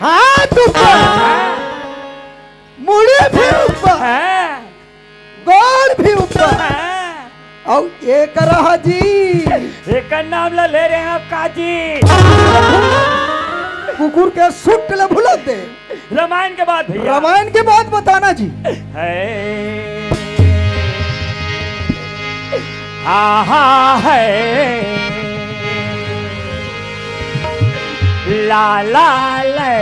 हाथ ऊपर, मुड़ी भी ऊपर, गोड़ भी ऊपर, और एक रहा जी, एक नाम ले रहे हैं काजी। कुकुर के सुट ले भूलत दे। रामायण के बाद भैया, रामायण के बाद बताना जी। हाँ हाँ है ला ला ले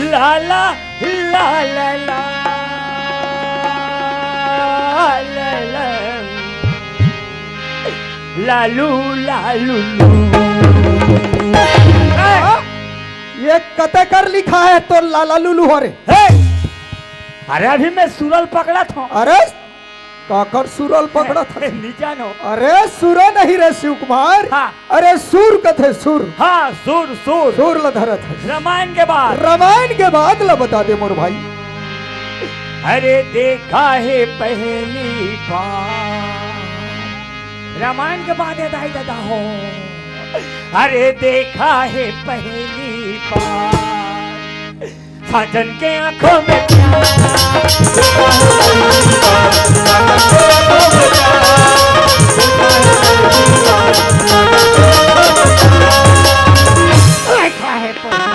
ला ला ला ला ला लालू लालू। ये कते कर लिखा है तो लाला लुलू हो रे। अरे अभी मैं सुरल पकड़ा था। अरे काकर सुरल पकड़ा था नीचा नो। अरे सुर नहीं रे शिव कुमार। हाँ। अरे सुर कथे सुर। हाँ सुर सुर सुर लधरत है। रामायण के बाद, रामायण के बाद ला बता दे मोर भाई। अरे देखा है पहली बार, रामायण के बाद दाई दादा हो। अरे देखा है पहली बार, साजन के आंखों में प्यार,